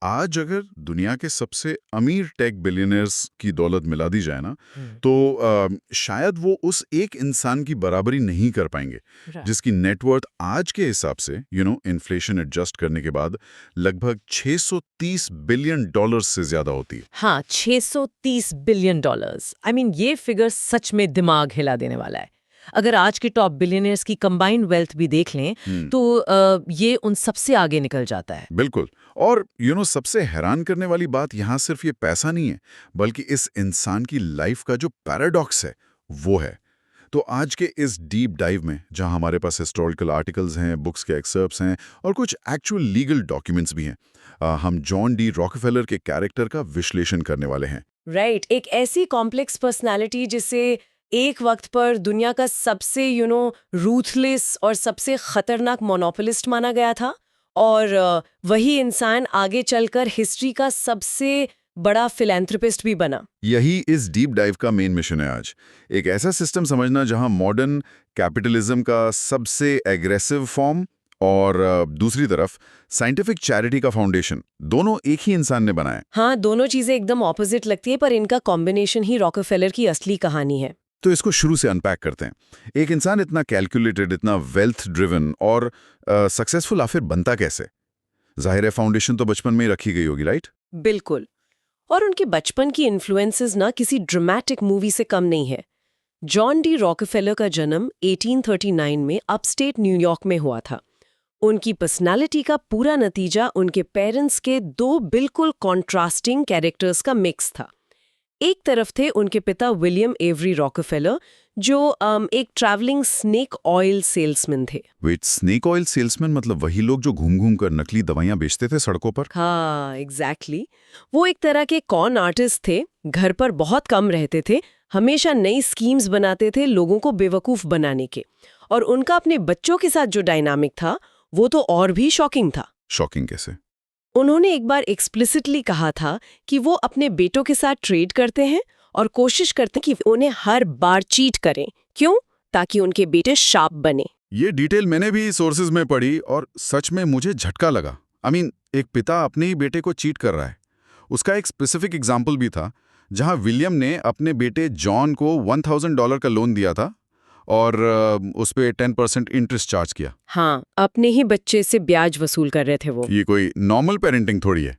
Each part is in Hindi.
आज अगर दुनिया के सबसे अमीर टेक बिलियनर्स की दौलत मिला दी जाए ना, तो शायद वो उस एक इंसान की बराबरी नहीं कर पाएंगे राइट। जिसकी नेटवर्थ आज के हिसाब से इन्फ्लेशन एडजस्ट करने के बाद लगभग 630 बिलियन डॉलर्स से ज्यादा होती है। हाँ, $630 बिलियन। ये फिगर सच में दिमाग हिला देने वाला है। अगर आज के टॉप बिलियनियर्स की कंबाइंड वेल्थ भी देख लें तो ये उन सबसे आगे निकल जाता है। बिल्कुल। और सबसे हैरान करने वाली बात यहाँ सिर्फ ये पैसा नहीं है, बल्कि इस इंसान की लाइफ का जो पैराडॉक्स है वो है। तो आज के इस डीप डाइव में, जहां हमारे पास हिस्टोरिकल आर्टिकल्स हैं, बुक्स के एक्सर्प्स हैं और कुछ एक्चुअल लीगल डॉक्यूमेंट्स भी हैं, हम जॉन डी रॉकफेलर के कैरेक्टर का विश्लेषण करने वाले हैं। राइट, एक ऐसी कॉम्प्लेक्स पर्सनालिटी जिसे एक वक्त पर दुनिया का सबसे रूथलेस और सबसे खतरनाक मोनोपोलिस्ट माना गया था, और वही इंसान आगे चलकर हिस्ट्री का सबसे बड़ा फिलैंथ्रोपिस्ट भी बना। यही इस डीप डाइव का मेन मिशन है आज। एक ऐसा सिस्टम समझना जहां मॉडर्न कैपिटलिज्म का सबसे एग्रेसिव फॉर्म और दूसरी तरफ साइंटिफिक चैरिटी का फाउंडेशन, दोनों एक ही इंसान ने बनाया। हाँ, दोनों चीजें एकदम ऑपोजिट लगती है, पर इनका कॉम्बिनेशन ही रॉकफेलर की असली कहानी है। तो इसको शुरू से अनपैक करते हैं। एक इंसान इतना कैलकुलेटेड, इतना वेल्थ ड्रिवन और सक्सेसफुल आखिर बनता कैसे? जाहिर है फाउंडेशन तो बचपन में ही रखी गई होगी, राइट? बिल्कुल। और उनके बचपन की इन्फ्लुएंसेस ना किसी ड्रामेटिक मूवी से कम नहीं है। जॉन डी रॉकफेलर का जन्म 1839 में अपस्टेट न्यूयॉर्क में हुआ था। उनकी पर्सनालिटी का पूरा नतीजा उनके पेरेंट्स के दो बिल्कुल कॉन्ट्रास्टिंग कैरेक्टर्स का मिक्स था। एक तरफ थे उनके पिता विलियम एवरी रॉकफेलर, जो एक ट्रैवलिंग स्नेक ऑयल सेल्समैन थे। वेट, स्नेक ऑयल सेल्समैन मतलब वही लोग जो घूम घूम कर नकली दवाइयां बेचते थे सड़कों पर? हाँ, एग्जैक्टली। वो एक तरह के कॉन आर्टिस्ट थे, घर पर बहुत कम रहते थे, हमेशा नई स्कीम्स बनाते थे लोगों को बेवकूफ बनाने के। और उनका अपने बच्चों के साथ जो डायनामिक था वो तो और भी शॉकिंग था। शॉकिंग कैसे? उन्होंने एक बार एक्सप्लिसिटली कहा था कि वो अपने बेटों के साथ ट्रेड करते हैं और कोशिश करते हैं कि उन्हें हर बार चीट करें। क्यों? ताकि उनके बेटे शार्प बने। ये डिटेल मैंने भी सोर्सेज में पढ़ी और सच में मुझे झटका लगा। एक पिता अपने ही बेटे को चीट कर रहा है। उसका एक स्पेसिफिक एग्जाम्पल भी था, जहां विलियम ने अपने बेटे जॉन को $1000 का लोन दिया था और उस पे 10% इंटरेस्ट चार्ज किया। हाँ, अपने ही बच्चे से ब्याज वसूल कर रहे थे वो। ये कोई नॉर्मल पेरेंटिंग थोड़ी है,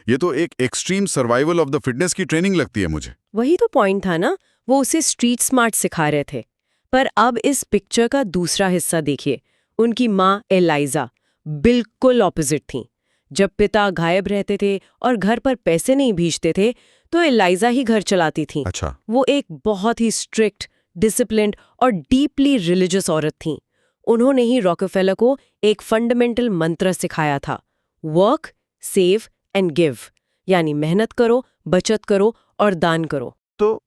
ये तो एक extreme survival of the fitness की ट्रेनिंग लगती है मुझे। वही तो पॉइंट था ना, वो उसे स्ट्रीट स्मार्ट सिखा रहे थे। पर अब इस पिक्चर का दूसरा हिस्सा देखिए। उनकी माँ एलाइजा बिल्कुल ऑपोजिट थी। जब पिता गायब रहते थे और घर पर पैसे नहीं भेजते थे, तो एलाइजा ही घर चलाती थी। अच्छा। वो एक बहुत ही स्ट्रिक्ट, डिसिप्लिन्ड और डीपली रिलीजियस औरत थीं। उन्होंने ही रॉकफेलर को एक फंडामेंटल मंत्र सिखाया था, वर्क, सेव एंड गिव, यानी मेहनत करो, बचत करो और दान करो। तो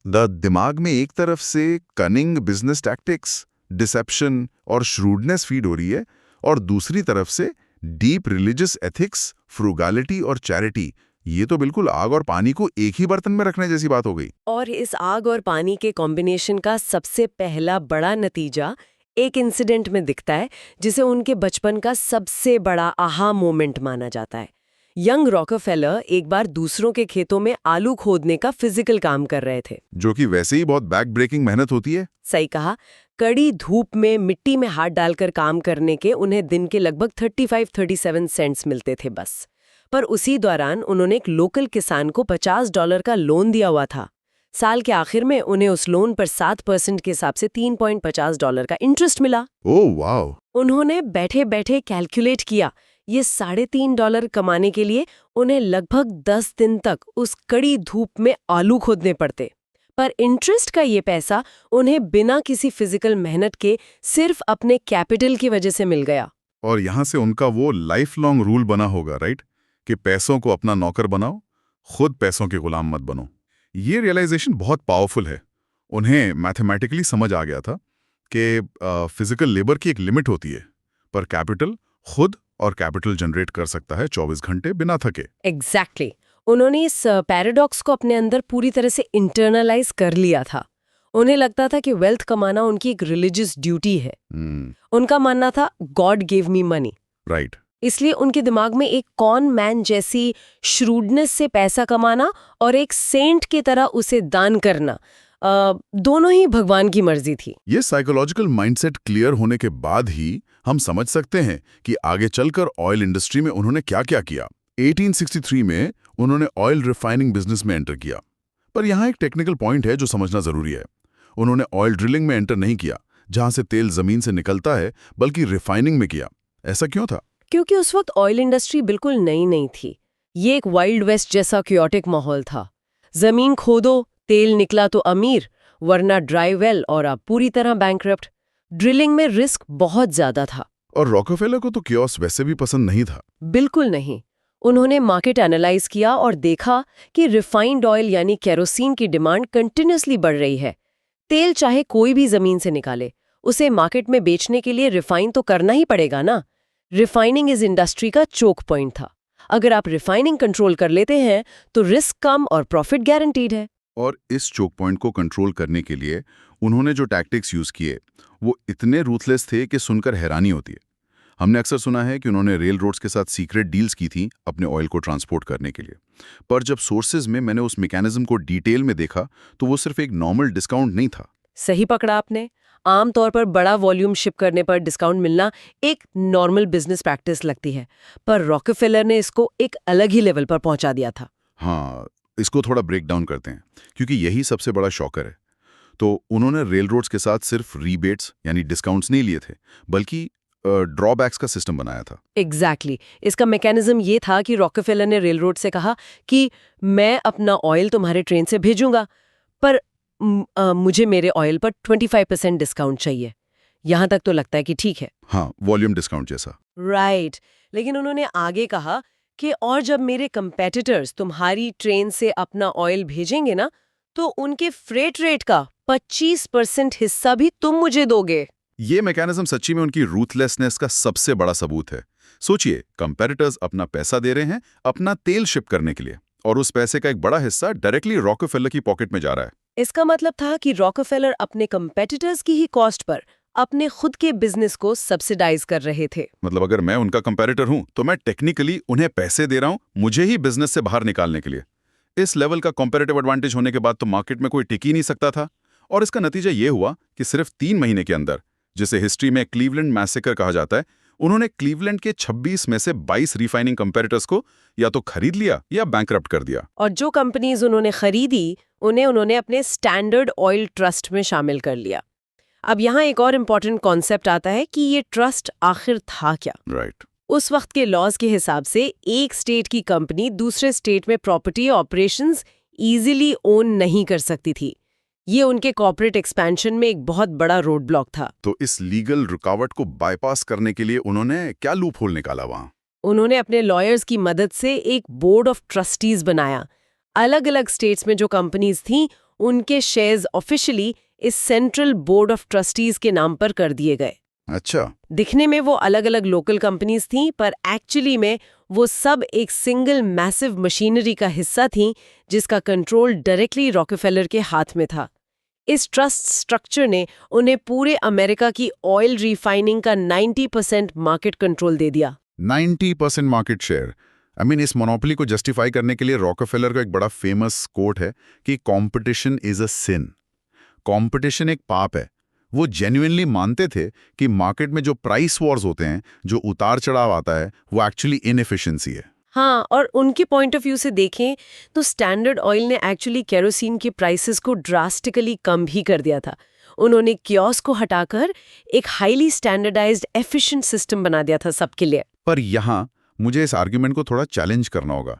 दिमाग में एक तरफ से कनिंग बिजनेस टैक्टिक्स, डिसेप्शन और श्रूडनेस फीड हो रही है, और दूसरी तरफ से डीप रिलीजियस एथिक्स, फ्रूगालिटी और चैरिटी। ये तो बिल्कुल आग और पानी को एक ही बर्तन में रखने जैसी बात हो गई। और इस आग और पानी के कॉम्बिनेशन का सबसे पहला बड़ा नतीजा एक इंसिडेंट में दिखता है, जिसे उनके बचपन का सबसे बड़ा आहा मोमेंट माना जाता है। यंग रॉकफेलर एक बार दूसरों के खेतों में आलू खोदने का फिजिकल काम कर रहे थे, जो कि वैसे ही बहुत बैक ब्रेकिंग मेहनत होती है। सही कहा। कड़ी धूप में मिट्टी में हाथ डालकर काम करने के उन्हें दिन के लगभग 35-37 सेंट्स मिलते थे बस। पर उसी दौरान उन्होंने एक लोकल किसान को $50 का लोन दिया हुआ था। साल के आखिर में उन्हें उस लोन पर 7% के हिसाब से $3.50 का इंटरेस्ट मिला। Oh wow! उन्होंने बैठे बैठे कैलकुलेट किया, ये $3.5 कमाने के लिए उन्हें लगभग 10 दिन तक उस कड़ी धूप में आलू खोदने पड़ते। पर इंटरेस्ट का ये पैसा उन्हें बिना किसी फिजिकल मेहनत के सिर्फ अपने कैपिटल की वजह से मिल गया। और यहाँ से उनका वो लाइफ लॉन्ग रूल बना होगा, राइट, कि पैसों को अपना नौकर बनाओ, खुद पैसों के गुलाम मत बनो। ये रियलाइजेशन बहुत पावरफुल है। उन्हें मैथमेटिकली समझ आ गया था कि फिजिकल लेबर की एक लिमिट होती है, पर कैपिटल खुद और कैपिटल जनरेट कर सकता है 24 घंटे बिना थके। एग्जैक्टली। उन्होंने इस पैराडॉक्स को अपने अंदर पूरी तरह से इंटरनलाइज कर लिया था। उन्हें लगता था कि वेल्थ कमाना उनकी एक रिलीजियस ड्यूटी है। उनका मानना था, God give me money. Right. इसलिए उनके दिमाग में एक कॉन मैन जैसी श्रूडनेस से पैसा कमाना और एक सेंट की तरह उसे दान करना, दोनों ही भगवान की मर्जी थी। ये साइकोलॉजिकल माइंडसेट क्लियर होने के बाद ही हम समझ सकते हैं कि आगे चलकर ऑयल इंडस्ट्री में उन्होंने क्या-क्या किया। 1863 में उन्होंने ऑयल रिफाइनिंग बिजनेस में एंटर किया। पर यहाँ एक टेक्निकल पॉइंट है जो समझना जरूरी है। उन्होंने ऑयल ड्रिलिंग में एंटर नहीं किया, जहां से तेल जमीन से निकलता है, बल्कि रिफाइनिंग में किया। ऐसा क्यों था? क्योंकि उस वक्त ऑयल इंडस्ट्री बिल्कुल नई नहीं थी। ये एक वाइल्ड वेस्ट जैसा क्योटिक माहौल था। जमीन खोदो, तेल निकला तो अमीर, वरना ड्राई वेल और अब पूरी तरह बैंकरप्ट। ड्रिलिंग में रिस्क बहुत ज्यादा था। और रॉकफेलर को तो कियोस वैसे भी पसंद नहीं था। बिल्कुल नहीं। उन्होंने मार्केट एनालाइज किया और देखा कि रिफाइंड ऑयल यानी केरोसिन की डिमांड कंटिन्यूसली बढ़ रही है। तेल चाहे कोई भी जमीन से निकाले, उसे मार्केट में बेचने के लिए रिफाइन तो करना ही पड़ेगा ना। रिफाइनिंग इस इंडस्ट्री का चोक पॉइंट था। अगर आप रिफाइनिंग कंट्रोल कर लेते हैं तो रिस्क कम और प्रॉफिट गारंटीड है। और इस चोक पॉइंट को कंट्रोल करने के लिए उन्होंने जो टैक्टिक्स यूज किए वो इतने रूथलेस थे कि सुनकर हैरानी होती है। हमने अक्सर सुना है कि उन्होंने रेल रोड्स के साथ सीक्रेट डील्स की थी अपने ऑयल को ट्रांसपोर्ट करने के लिए। पर जब सोर्सेज में मैंने उस मैकेनिज्म को डिटेल में देखा तो वो सिर्फ एक नॉर्मल डिस्काउंट नहीं था। सही पकड़ा आपने। आमतौर पर बड़ा वॉल्यूम शिप करने पर डिस्काउंट मिलना एक नॉर्मल बिजनेस प्रैक्टिस लगती है, पर रॉकफेलर ने इसको एक अलग ही लेवल पर पहुंचा दिया था। हाँ, इसको थोड़ा ब्रेक डाउन करते हैं, क्योंकि यही सबसे बड़ा शॉकर है। तो उन्होंने रेल रोड्स के साथ सिर्फ रीबेट्स यानी डिस्काउंट्स नहीं लिए थे, बल्कि ड्रॉबैक्स का सिस्टम बनाया था। एग्जैक्टली इसका मैकेनिज्म ये था कि रॉकफेलर ने रेल रोड से कहा कि मैं अपना ऑयल तुम्हारे ट्रेन से भेजूंगा, पर मुझे मेरे ऑयल पर 25% डिस्काउंट चाहिए। यहां तक तो लगता है कि ठीक है। हाँ, वॉल्यूम डिस्काउंट जैसा। राइट। लेकिन उन्होंने आगे कहा कि और जब मेरे कंपेटिटर्स तुम्हारी ट्रेन से अपना ऑयल भेजेंगे ना, तो उनके फ्रेट रेट का 25% हिस्सा भी तुम मुझे दोगे। ये मैकेनिज्म सच्ची में उनकी रूथलेसनेस का सबसे बड़ा सबूत है। सोचिए, कंपेटिटर्स अपना पैसा दे रहे हैं अपना तेल शिप करने के लिए, और उस पैसे का एक बड़ा हिस्सा डायरेक्टली रॉकफेलर की पॉकेट में जा रहा है। इसका मतलब था कि रॉकफेलर अपने कंपेटिटर्स की ही कॉस्ट पर अपने खुद के बिजनेस को सब्सिडाइज कर रहे थे। मतलब अगर मैं उनका कंपेटिटर हूं तो मैं टेक्निकली उन्हें पैसे दे रहा हूं मुझे ही बिजनेस से बाहर निकालने के लिए। इस लेवल का कॉम्पेरेटिव एडवांटेज होने के बाद तो मार्केट में कोई टिक ही नहीं सकता था। और इसका नतीजा ये हुआ कि सिर्फ 3 महीने के अंदर, जिसे हिस्ट्री में क्लीवलैंड मैसेकर कहा जाता है, उन्होंने क्लीवलैंड के 26 में से 22 रिफाइनिंग कंपेटिटर्स को या तो खरीद लिया या बैंकरप्ट कर दिया। और जो कंपनीज उन्होंने खरीदी उन्होंने अपने स्टैंडर्ड ऑयल ट्रस्ट में शामिल कर लिया। अब यहाँ एक और इम्पॉर्टेंट कॉन्सेप्ट आता है कि ये ट्रस्ट आखिर था क्या। राइट। उस वक्त के लॉज के हिसाब से एक स्टेट की कंपनी दूसरे स्टेट में प्रॉपर्टी ऑपरेशंस इजीली ओन नहीं कर सकती थी। ये उनके कॉर्पोरेट एक्सपेंशन में एक बहुत बड़ा रोड ब्लॉक था। तो इस लीगल रुकावट को बाईपास करने के लिए उन्होंने क्या लूपहोल निकाला वहां? उन्होंने अपने लॉयर्स की मदद से एक बोर्ड ऑफ ट्रस्टीज बनाया। अलग अलग स्टेट्स में जो कंपनीज थीं उनके शेयर्स ऑफिशियली इस सेंट्रल बोर्ड ऑफ ट्रस्टीज के नाम पर कर दिए गए। अच्छा। दिखने में वो अलग अलग लोकल कंपनीज थीं, पर एक्चुअली में वो सब एक सिंगल मैसिव मशीनरी का हिस्सा थीं जिसका कंट्रोल डायरेक्टली रॉकफेलर के हाथ में था। इस ट्रस्ट स्ट्रक्चर ने उन्हें पूरे अमेरिका की ऑयल रिफाइनिंग का 90% मार्केट कंट्रोल दे दिया। 90% मार्केट शेयर। इस मोनोपोली को जस्टिफाई करने के लिए रॉकफेलर का एक बड़ा फेमस कोट है कि competition is a sin. Competition एक पाप है। वो जेन्युइनली मानते थे कि मार्केट में जो प्राइस वॉर्स होते हैं, जो उतार चढ़ाव आता है, वो एक्चुअली इनएफिशिएंसी है। हाँ, और उनके पॉइंट ऑफ व्यू से देखें तो स्टैंडर्ड ऑयल ने एक्चुअली केरोसिन के प्राइसेस को ड्रास्टिकली कम भी कर दिया था। उन्होंने कियोस्क को हटाकर एक हाईली स्टैंडर्डाइज्ड एफिशिएंट सिस्टम बना दिया था सबके लिए। पर यहाँ मुझे इस आर्ग्यूमेंट को थोड़ा चैलेंज करना होगा।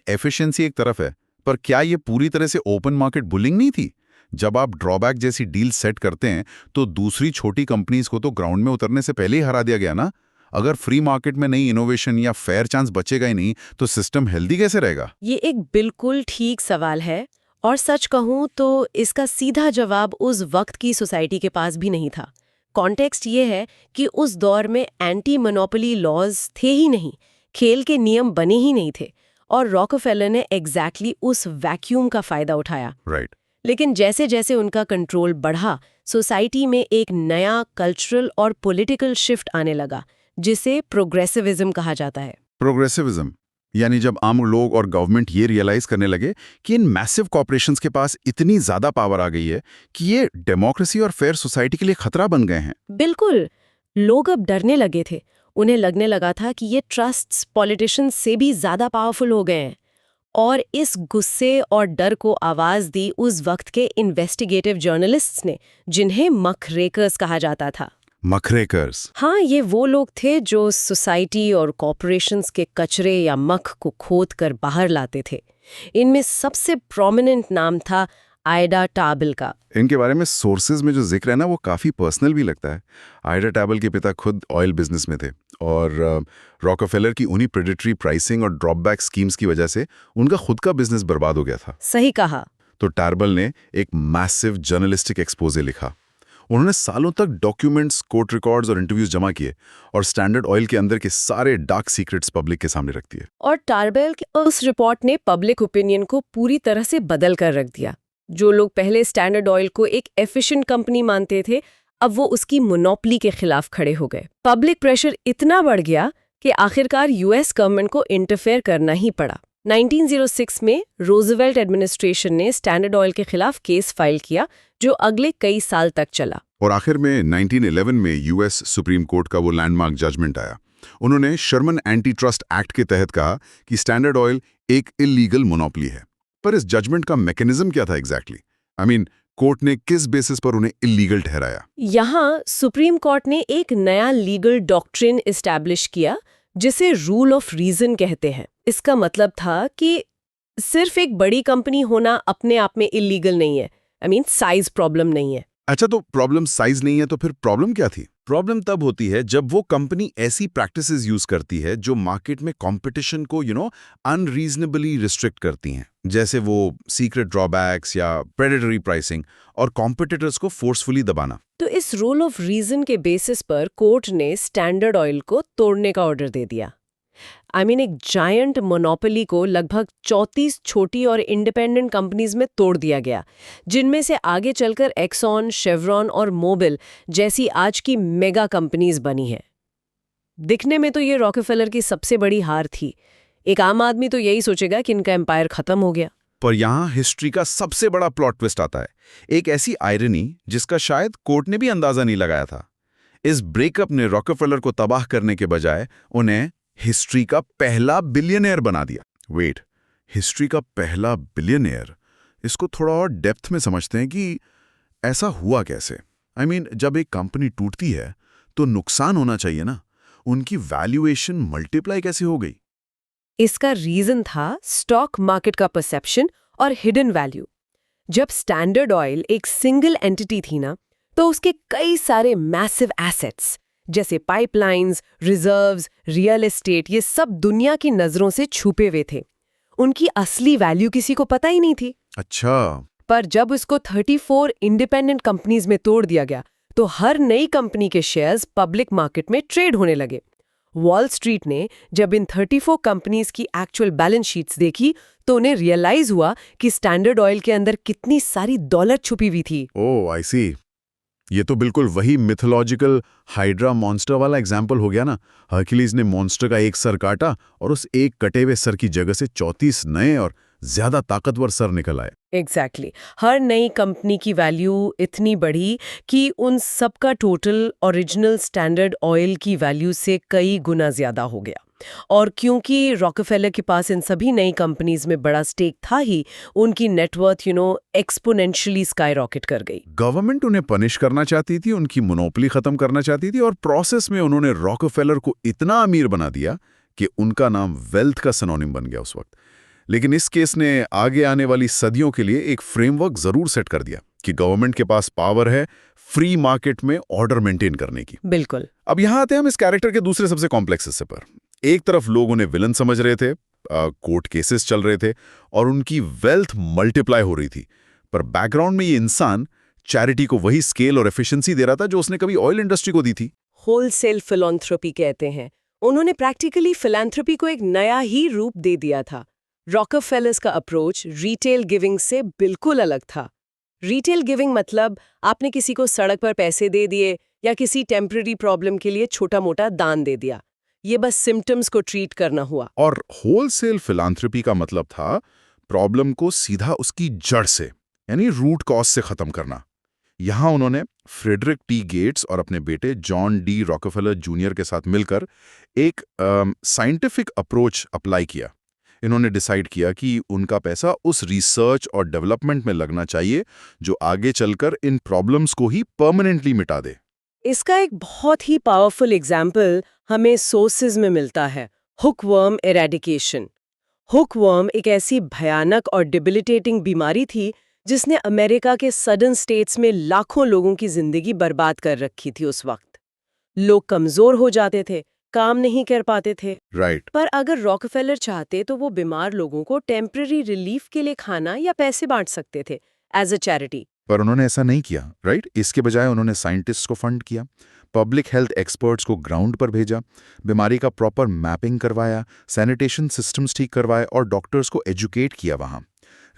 एफिशिएंसी एक तरफ है, पर क्या ये पूरी तरह से ओपन मार्केट बुलिंग नहीं थी? जब आप ड्रॉबैक जैसी डील सेट करते हैं तो दूसरी छोटी कंपनीज को तो ग्राउंड में उतरने से पहले ही हरा दिया गया ना। अगर फ्री मार्केट में नई इनोवेशन या फेयर चांस बचेगा ही नहीं तो सिस्टम हेल्दी कैसे रहेगा? ये एक बिल्कुल ठीक सवाल है, और सच कहूं तो इसका सीधा जवाब उस वक्त की सोसाइटी के पास भी नहीं था। कॉन्टेक्स्ट ये है कि उस दौर में एंटी मोनोपोली लॉज थे ही नहीं, खेल के नियम बने ही नहीं थे, और रॉकफेलर ने एग्जैक्टली उस वैक्यूम का फायदा उठाया। राइट। लेकिन जैसे जैसे उनका कंट्रोल बढ़ा, सोसाइटी में एक नया कल्चरल और पॉलिटिकल शिफ्ट आने लगा। जिसे प्रोग्रेसिविज्म कहा जाता है। प्रोग्रेसिविज्म यानी जब आम लोग और गवर्नमेंट ये रियलाइज करने लगे कि इन मैसिव कॉर्पोरेशंस के पास इतनी ज्यादा पावर आ गई है कि ये डेमोक्रेसी और फेयर सोसाइटी के लिए खतरा बन गए हैं। बिल्कुल, लोग अब डरने लगे थे। उन्हें लगने लगा था कि ये ट्रस्ट्स पॉलिटिशियंस से भी ज्यादा पावरफुल हो गए हैं। और इस गुस्से और डर को आवाज दी उस वक्त के इन्वेस्टिगेटिव जर्नलिस्ट्स ने, जिन्हें मखरेकर्स कहा जाता था। मखरेकर्स। हाँ, ये वो लोग थे जो सोसाइटी और कॉर्पोरेशंस के कचरे या मख को खोद कर बाहर लाते थे। इनमें सबसे प्रोमिनेंट नाम था आइडा टाबल का। इनके बारे में सोर्सेज में जो जिक्र है ना, वो काफ़ी पर्सनल भी लगता है। आइडा टैबल के पिता खुद ऑयल बिजनेस में थे और रॉकफेलर की उन्हीं प्रेडेटरी प्राइसिंग और ड्रॉपबैक स्कीम्स की वजह से उनका खुद का बिजनेस बर्बाद हो गया था। सही कहा। तो टैबल ने एक मैसिव जर्नलिस्टिक एक्सपोजे लिखा। उन्होंने सालों तक डॉक्यूमेंट्स, कोर्ट रिकॉर्ड्स और इंटरव्यूज जमा किए और स्टैंडर्ड ऑयल के अंदर के सारे डार्क सीक्रेट्स पब्लिक के सामने रख दिए। और टारबेल के उस रिपोर्ट ने पब्लिक ओपिनियन को पूरी तरह से बदल कर रख दिया। जो लोग पहले स्टैंडर्ड ऑयल को एक एफिशिएंट कंपनी मानते थे, अब वो उसकी मोनोपोली के खिलाफ खड़े हो गए। पब्लिक प्रेशर इतना बढ़ गया कि आखिरकार यूएस गवर्नमेंट को इंटरफेयर करना ही पड़ा। 1906 में रोजवेल्ट एडमिनिस्ट्रेशन ने स्टैंडर्ड ऑयल के खिलाफ केस फाइल किया, जो अगले कई साल तक चला। और आखिर में 1911 में यूएस सुप्रीम कोर्ट का वो लैंडमार्क जजमेंट आया। उन्होंने शर्मन एंटी ट्रस्ट एक्ट के तहत कहा कि स्टैंडर्ड ऑयल एक इलीगल मोनोपोली है। पर इस जजमेंट का मैकेनिज्म क्या था एग्जैक्टली? कोर्ट ने किस बेसिस पर उन्हें इलीगल ठहराया? यहाँ सुप्रीम कोर्ट ने एक नया लीगल डॉक्ट्रिन एस्टैब्लिश किया, जिसे रूल ऑफ रीजन कहते हैं। इसका मतलब था कि सिर्फ एक बड़ी कंपनी होना अपने आप में इलीगल नहीं है। साइज प्रॉब्लम नहीं है। अच्छा, तो प्रॉब्लम साइज नहीं है तो फिर प्रॉब्लम क्या थी? प्रॉब्लम तब होती है जब वो कंपनी ऐसी प्रैक्टिसेस यूज करती है जो मार्केट में कंपटीशन को अनरीजनेबली रिस्ट्रिक्ट करती हैं, जैसे वो सीक्रेट ड्रॉबैक्स या प्रेडेटरी प्राइसिंग और कॉम्पिटिटर्स को फोर्सफुली दबाना। तो इस रूल ऑफ रीजन के बेसिस पर कोर्ट ने स्टैंडर्ड ऑयल को तोड़ने का ऑर्डर दे दिया। एक जायंट मोनोपोली को लगभग 34 छोटी और इंडिपेंडेंट कंपनीज में तोड़ दिया गया, जिनमें से आगे चलकर एक्सॉन, शेवरॉन और मोबिल जैसी आज की मेगा कंपनीज बनी हैं। दिखने में तो ये रॉकफेलर की सबसे बड़ी हार थी। एक आम आदमी तो यही सोचेगा कि इनका एम्पायर खत्म हो गया। पर यहाँ हिस्ट्री का सबसे बड़ा प्लॉट ट्विस्ट आता है, एक ऐसी आयरनी जिसका शायद कोर्ट ने भी अंदाजा नहीं लगाया था। इस ब्रेकअप ने रॉकफेलर को तबाह करने के बजाय उन्हें हिस्ट्री का पहला बिलियनियर बना दिया। वेट, हिस्ट्री का पहला बिलियनियर? इसको थोड़ा और डेप्थ में समझते हैं कि ऐसा हुआ कैसे। जब एक कंपनी टूटती है तो नुकसान होना चाहिए ना, उनकी वैल्यूएशन मल्टीप्लाई कैसे हो गई? इसका रीजन था स्टॉक मार्केट का परसेप्शन और हिडन वैल्यू। जब स्टैंडर्ड ऑयल एक सिंगल एंटिटी थी ना, तो उसके कई सारे मैसिव एसेट्स जैसे पाइपलाइंस, रिजर्व्स, रियल एस्टेट, ये सब दुनिया की नजरों से छुपे हुए थे। उनकी असली वैल्यू किसी को पता ही नहीं थी। अच्छा। पर जब उसको 34 इंडिपेंडेंट कंपनीज में तोड़ दिया गया, तो हर नई कंपनी के शेयर्स पब्लिक मार्केट में ट्रेड होने लगे। वॉल स्ट्रीट ने जब इन 34 कंपनीज की एक्चुअल बैलेंस शीट्स देखी, तो उन्हें रियलाइज हुआ कि स्टैंडर्ड ऑयल के अंदर कितनी सारी दौलत छुपी हुई थी। ओह, आई सी। ये तो बिल्कुल वही मिथोलॉजिकल हाइड्रा मॉन्स्टर वाला एग्जाम्पल हो गया ना। हर्क्यूलिस ने मॉन्स्टर का एक सर काटा और उस एक कटे हुए सर की जगह से 34 नए और ज्यादा ताकतवर सर निकल आए। एग्जैक्टली। हर नई कंपनी की वैल्यू इतनी बढ़ी कि उन सबका टोटल ओरिजिनल स्टैंडर्ड ऑयल की वैल्यू से कई गुना ज्यादा हो गया। और क्योंकि रॉकफेलर के पास इन सभी नई कंपनीज में बड़ा स्टेक था ही, उनकी नेटवर्थ एक्सपोनेंशियली स्काईरॉकेट कर गई। गवर्नमेंट उन्हें पनिश करना चाहती थी, उनकी मोनोपोली खत्म करना चाहती थी और प्रोसेस में उन्होंने रॉकफेलर को इतना अमीर बना दिया कि उनका नाम वेल्थ का सिनोनिम बन गया उस वक्त। लेकिन इस केस ने आगे आने वाली सदियों के लिए एक फ्रेमवर्क जरूर सेट कर दिया कि गवर्नमेंट के पास पावर है फ्री मार्केट में ऑर्डर मेंटेन करने की। बिल्कुल। अब यहां आते हैं हम इस कैरेक्टर के दूसरे सबसे कॉम्प्लेक्स हिस्से पर। एक तरफ लोग उन्हें विलन समझ रहे थे, कोर्ट केसेस चल रहे थे और उनकी वेल्थ मल्टीप्लाई हो रही थी, पर बैकग्राउंड में ये इंसान चैरिटी को वही स्केल और एफिशिएंसी दे रहा था जो उसने कभी ऑयल इंडस्ट्री को दी थी। होलसेल फिलैंथ्रोपी कहते हैं। उन्होंने प्रैक्टिकली फिलैंथ्रोपी को एक नया ही रूप दे दिया था। रॉकफेलर्स का अप्रोच रिटेल गिविंग से बिल्कुल अलग था। रिटेल गिविंग मतलब आपने किसी को सड़क पर पैसे दे दिए या किसी टेम्पररी प्रॉब्लम के लिए छोटा मोटा दान दे दिया। ये बस सिम्टम्स को ट्रीट करना हुआ। और होलसेल फिलांथ्रोपी का मतलब था प्रॉब्लम को सीधा उसकी जड़ से, यानी रूट कॉज से खत्म करना। यहां उन्होंने फ्रेडरिक टी गेट्स और अपने बेटे जॉन डी रॉकफेलर जूनियर के साथ मिलकर एक साइंटिफिक अप्रोच अप्लाई किया। इन्होंने डिसाइड किया कि उनका पैसा उस रिसर्च और डेवलपमेंट में लगना चाहिए जो आगे चलकर इन प्रॉब्लम्स को ही परमानेंटली मिटा दे। इसका एक बहुत ही पावरफुल एग्जाम्पल हमें सोर्सेज में मिलता है, हुकवर्म एरेडिकेशन। हुकवर्म एक ऐसी भयानक और डिबिलिटेटिंग बीमारी थी जिसने अमेरिका के सदर्न स्टेट्स में लाखों लोगों की जिंदगी बर्बाद कर रखी थी। उस वक्त लोग कमजोर हो जाते थे, काम नहीं कर पाते थे। राइट। पर अगर रॉकफेलर चाहते तो वो बीमार लोगों को टेम्पररी रिलीफ के लिए खाना या पैसे बांट सकते थे एज अ चैरिटी। पर उन्होंने ऐसा नहीं किया, राइट। इसके बजाय उन्होंने साइंटिस्ट्स को फंड किया, पब्लिक हेल्थ एक्सपर्ट्स को ग्राउंड पर भेजा, बीमारी का प्रॉपर मैपिंग करवाया, सैनिटेशन सिस्टम्स ठीक करवाए और डॉक्टर्स को एजुकेट किया वहां।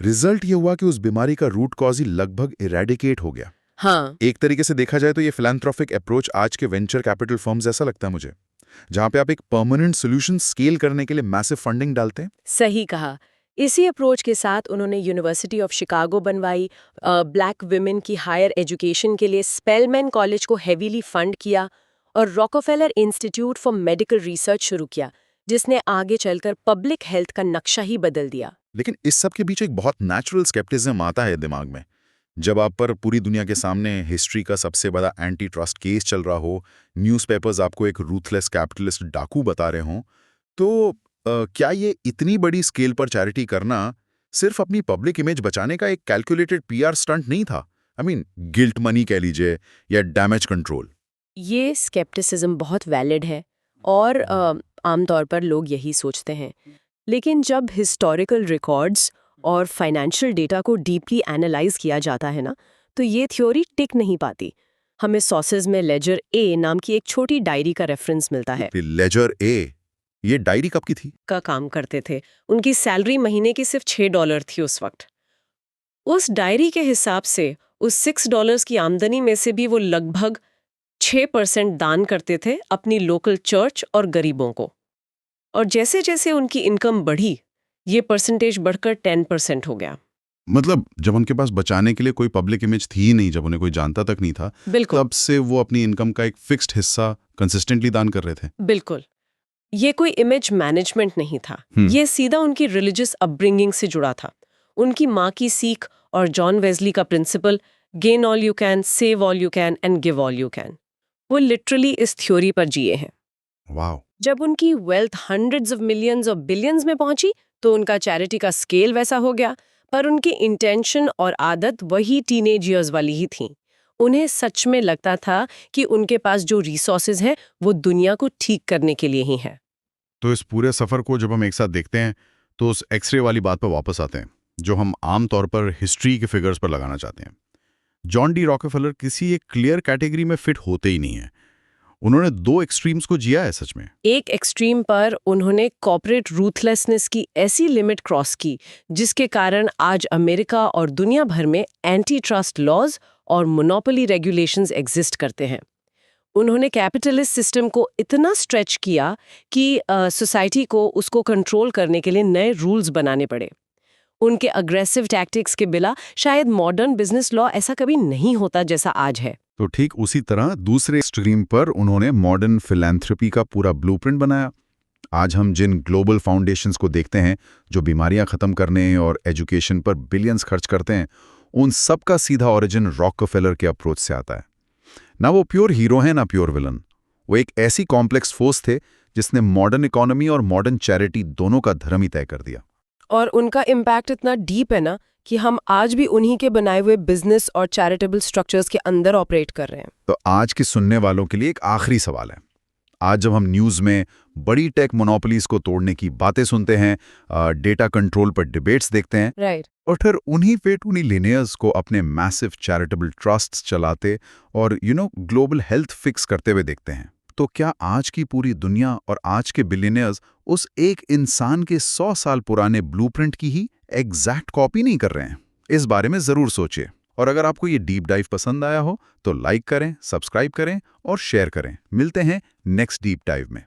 रिजल्ट ये हुआ कि उस बीमारी का रूट कॉज ही लगभग इरेडिकेट हो गया। हाँ, एक तरीके से देखा जाए तो ये फिलैंथ्रोपिक अप्रोच आज के वेंचर कैपिटल फर्म्स जैसा लगता है मुझे, जहां पे आप एक परमानेंट सॉल्यूशन स्केल करने के लिए मैसिव फंडिंग डालते हैं। सही कहा। इसी अप्रोच के साथ उन्होंने यूनिवर्सिटी ऑफ शिकागो बनवाई, ब्लैक वुमेन की हायर एजुकेशन के लिए स्पेलमैन कॉलेज को हेवीली फंड किया और Rockefeller institute for medical research शुरू किया, जिसने आगे चलकर पब्लिक हेल्थ का नक्शा ही बदल दिया। लेकिन इस सब के बीच एक बहुत नेचुरल स्केप्टिज्म आता है दिमाग में। जब आप पर पूरी दुनिया के सामने हिस्ट्री का सबसे बड़ा एंटी ट्रस्ट केस चल रहा हो, न्यूज़पेपर्स आपको एक रूथलेस कैपिटलिस्ट डाकू बता रहे हों, तो क्या ये इतनी बड़ी स्केल पर चैरिटी करना सिर्फ अपनी पब्लिक इमेज बचाने का एक कैलकुलेटेड पीआर स्टंट नहीं था? आई मीन गिल्ट मनी कह लीजिए या डैमेज कंट्रोल। ये स्केप्टिसिज्म बहुत वैलिड है और आमतौर पर लोग यही सोचते हैं। लेकिन जब हिस्टोरिकल रिकॉर्ड्स और फाइनेंशियल डेटा को डीपली एनालाइज किया जाता है ना, तो ये थ्योरी टिक नहीं पाती। हमें सोर्सेज में लेजर ए नाम की एक छोटी डायरी का रेफरेंस मिलता है। लेजर ए, ये डायरी कब की थी? का काम करते थे। उनकी सैलरी महीने की सिर्फ $6 थी उस वक्त। उस डायरी के हिसाब से उस $6 की आमदनी में से भी वो लगभग 6% दान करते थे अपनी लोकल चर्च और गरीबों को। और जैसे जैसे उनकी इनकम बढ़ी, ये परसेंटेज बढ़कर 10% हो गया। मतलब जब उनके पास बचाने के लिए कोई पब्लिक इमेज थी ही नहीं, जब उन्हें कोई जानता तक नहीं था, बिल्कुल, तब से वो अपनी इनकम का एक फिक्स्ड हिस्सा कंसिस्टेंटली दान कर रहे थे। बिल्कुल। ये कोई इमेज मैनेजमेंट नहीं था, ये सीधा उनकी रिलीजियस अपब्रिंगिंग से जुड़ा था। उनकी माँ की सीख और जॉन वेस्ली का principle, gain all you can, save all you can and give all you can, वो लिटरली इस थ्योरी पर जिए हैं। वाह। जब उनकी वेल्थ हंड्रेड्स ऑफ मिलियंस और बिलियंस में पहुंची तो उनका चैरिटी का स्केल वैसा हो गया, पर उनकी इंटेंशन और आदत वही टीनेज ईयर्स वाली ही थी। उन्हें सच में लगता था कि उनके पास जो रिसोर्सेज हैं वो दुनिया को ठीक करने के लिए ही हैं। तो इस पूरे सफर को जब हम एक साथ देखते हैं तो उस एक्सरे वाली बात पर वापस आते हैं जो हम आम तौर पर हिस्ट्री के फिगर्स पर लगाना चाहते हैं। जॉन डी रॉकफेलर किसी एक क्लियर कैटेगरी में फिट होते ही नहीं है। उन्होंने दो एक्सट्रीम्स को जिया है सच में। एक एक्सट्रीम पर उन्होंने कॉर्पोरेट रूथलेसनेस की ऐसी लिमिट क्रॉस की जिसके कारण आज अमेरिका और दुनिया भर में एंटी ट्रस्ट लॉज और मोनोपोली रेगुलेशंस एग्जिस्ट करते हैं। उन्होंने कैपिटलिस्ट सिस्टम को इतना स्ट्रेच किया कि सोसाइटी को उसको कंट्रोल करने के लिए नए रूल्स बनाने पड़े। उनके अग्रेसिव टैक्टिक्स के बिना शायद मॉडर्न बिजनेस लॉ ऐसा कभी नहीं होता जैसा आज है। तो ठीक उसी तरह दूसरे एक्सट्रीम पर उन्होंने मॉडर्न फिलैंथ्रोपी का पूरा ब्लूप्रिंट बनाया। आज हम जिन ग्लोबल फाउंडेशंस को देखते हैं जो बीमारियां खत्म करने और एजुकेशन पर बिलियंस खर्च करते हैं, उन सब का सीधा ओरिजिन रॉकफेलर के अप्रोच से आता है। ना वो प्योर हीरो हैं ना प्योर विलन। वो एक ऐसी कॉम्प्लेक्स फोर्स थे जिसने मॉडर्न इकोनॉमी और मॉडर्न चैरिटी दोनों का धर्म ही तय कर दिया। और उनका इम्पैक्ट इतना डीप है ना कि हम आज भी उन्हीं के बनाए हुए बिजनेस और चैरिटेबल स्ट्रक्चर्स के अंदर ऑपरेट कर रहे हैं। तो आज के सुनने वालों के लिए एक आखिरी सवाल है। आज जब हम न्यूज़ में बड़ी टेक मोनोपोलीज को तोड़ने की बातें सुनते हैं, डेटा कंट्रोल पर डिबेट्स देखते हैं, राइट, और फिर उन्हीं पेटूनिलियनियर्स को अपने मैसिव चैरिटेबल ट्रस्ट्स चलाते और ग्लोबल हेल्थ फिक्स करते हुए देखते हैं, तो क्या आज की पूरी दुनिया और आज के बिलियनियर्स उस एक इंसान के 100 साल पुराने ब्लूप्रिंट की ही एग्जैक्ट कॉपी नहीं कर रहे हैं? इस बारे में जरूर सोचिए और अगर आपको ये डीप डाइव पसंद आया हो तो लाइक करें, सब्सक्राइब करें और शेयर करें। मिलते हैं नेक्स्ट डीप डाइव में।